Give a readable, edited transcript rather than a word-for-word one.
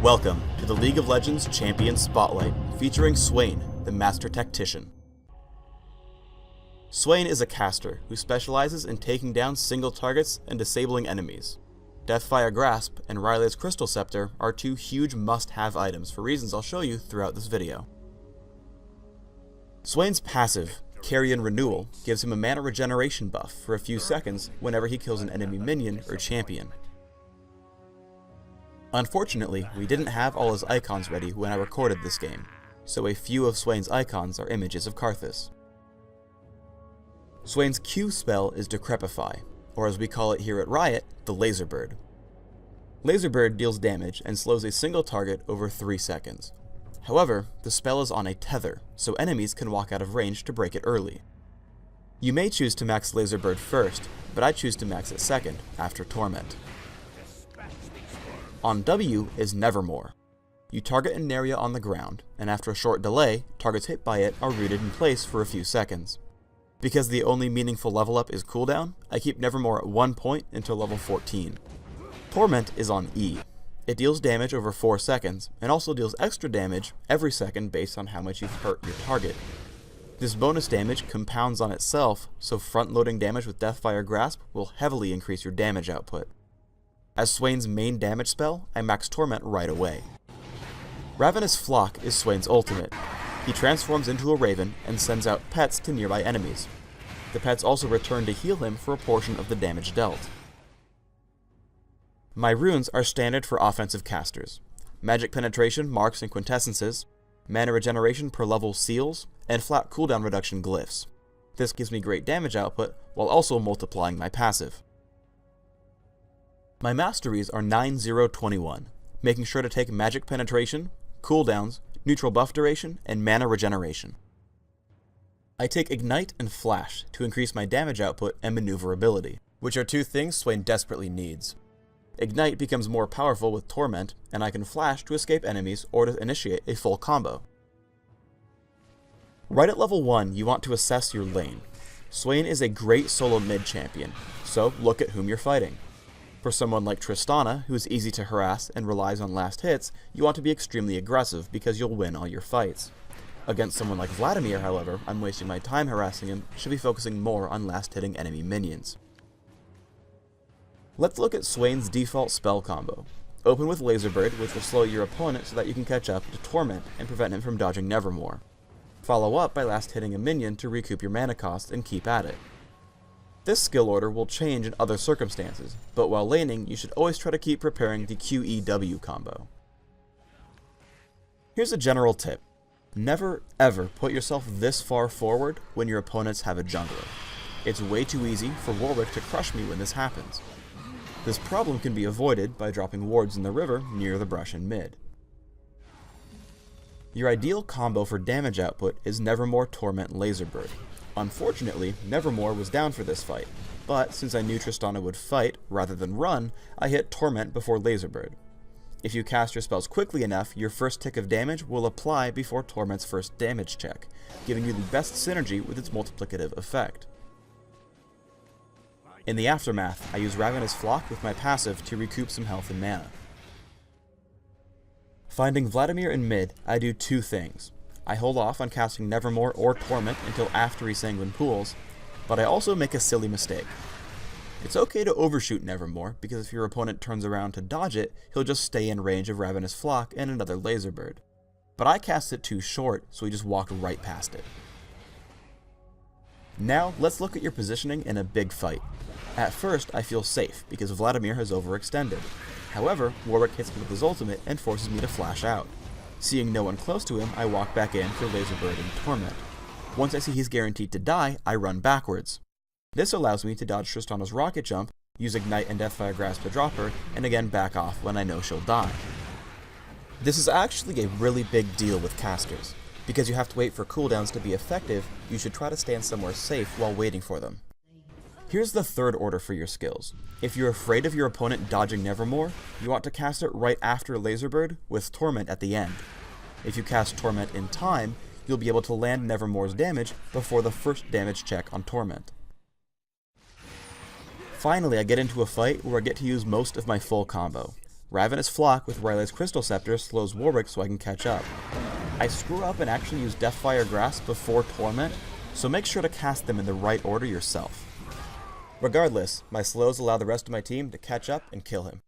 Welcome to the League of Legends Champion Spotlight, featuring Swain, the Master Tactician. Swain is a caster who specializes in taking down single targets and disabling enemies. Deathfire Grasp and Riley's Crystal Scepter are two huge must-have items for reasons I'll show you throughout this video. Swain's passive, Carrion Renewal, gives him a mana regeneration buff for a few seconds whenever he kills an enemy minion or champion. Unfortunately, we didn't have all his icons ready when I recorded this game, so a few of Swain's icons are images of Karthus. Swain's Q spell is Decrepify, or as we call it here at Riot, the Laser Bird. Laser Bird deals damage and slows a single target over 3 seconds. However, the spell is on a tether, so enemies can walk out of range to break it early. You may choose to max Laser Bird first, but I choose to max it second, after Torment. On W is Nevermore. You target an area on the ground, and after a short delay, targets hit by it are rooted in place for a few seconds. Because the only meaningful level up is cooldown, I keep Nevermore at 1 point until level 14. Torment is on E. It deals damage over 4 seconds, and also deals extra damage every second based on how much you've hurt your target. This bonus damage compounds on itself, so front-loading damage with Deathfire Grasp will heavily increase your damage output. As Swain's main damage spell, I max Torment right away. Ravenous Flock is Swain's ultimate. He transforms into a raven and sends out pets to nearby enemies. The pets also return to heal him for a portion of the damage dealt. My runes are standard for offensive casters: Magic Penetration, Marks, and Quintessences, Mana Regeneration per level Seals, and flat cooldown reduction Glyphs. This gives me great damage output, while also multiplying my passive. My masteries are 9-0-21, making sure to take Magic Penetration, cooldowns, neutral buff duration, and mana regeneration. I take Ignite and Flash to increase my damage output and maneuverability, which are two things Swain desperately needs. Ignite becomes more powerful with Torment, and I can Flash to escape enemies or to initiate a full combo. Right at level 1, you want to assess your lane. Swain is a great solo mid champion, so look at whom you're fighting. For someone like Tristana, who is easy to harass and relies on last hits, you want to be extremely aggressive because you'll win all your fights. Against someone like Vladimir, however, I'm wasting my time harassing him, should be focusing more on last hitting enemy minions. Let's look at Swain's default spell combo. Open with Laser Bird, which will slow your opponent so that you can catch up to Torment and prevent him from dodging Nevermore. Follow up by last hitting a minion to recoup your mana cost and keep at it. This skill order will change in other circumstances, but while laning, you should always try to keep preparing the QEW combo. Here's a general tip: never ever put yourself this far forward when your opponents have a jungler. It's way too easy for Warwick to crush me when this happens. This problem can be avoided by dropping wards in the river near the brush in mid. Your ideal combo for damage output is Nevermore, Torment, Laser Bird. Unfortunately, Nevermore was down for this fight, but since I knew Tristana would fight rather than run, I hit Torment before Laser Bird. If you cast your spells quickly enough, your first tick of damage will apply before Torment's first damage check, giving you the best synergy with its multiplicative effect. In the aftermath, I use Ravenous Flock with my passive to recoup some health and mana. Finding Vladimir in mid, I do two things. I hold off on casting Nevermore or Torment until after he Sanguine Pools, but I also make a silly mistake. It's okay to overshoot Nevermore, because if your opponent turns around to dodge it, he'll just stay in range of Ravenous Flock and another Laser Bird. But I cast it too short, so he just walked right past it. Now, let's look at your positioning in a big fight. At first, I feel safe, because Vladimir has overextended. However, Warwick hits me with his ultimate and forces me to flash out. Seeing no one close to him, I walk back in for Laser Bird and Torment. Once I see he's guaranteed to die, I run backwards. This allows me to dodge Tristana's rocket jump, use Ignite and Deathfire Grasp to drop her, and again back off when I know she'll die. This is actually a really big deal with casters. Because you have to wait for cooldowns to be effective, you should try to stand somewhere safe while waiting for them. Here's the third order for your skills. If you're afraid of your opponent dodging Nevermore, you want to cast it right after Laser Bird with Torment at the end. If you cast Torment in time, you'll be able to land Nevermore's damage before the first damage check on Torment. Finally, I get into a fight where I get to use most of my full combo. Ravenous Flock with Riley's Crystal Scepter slows Warwick so I can catch up. I screw up and actually use Deathfire Grasp before Torment, so make sure to cast them in the right order yourself. Regardless, my slows allow the rest of my team to catch up and kill him.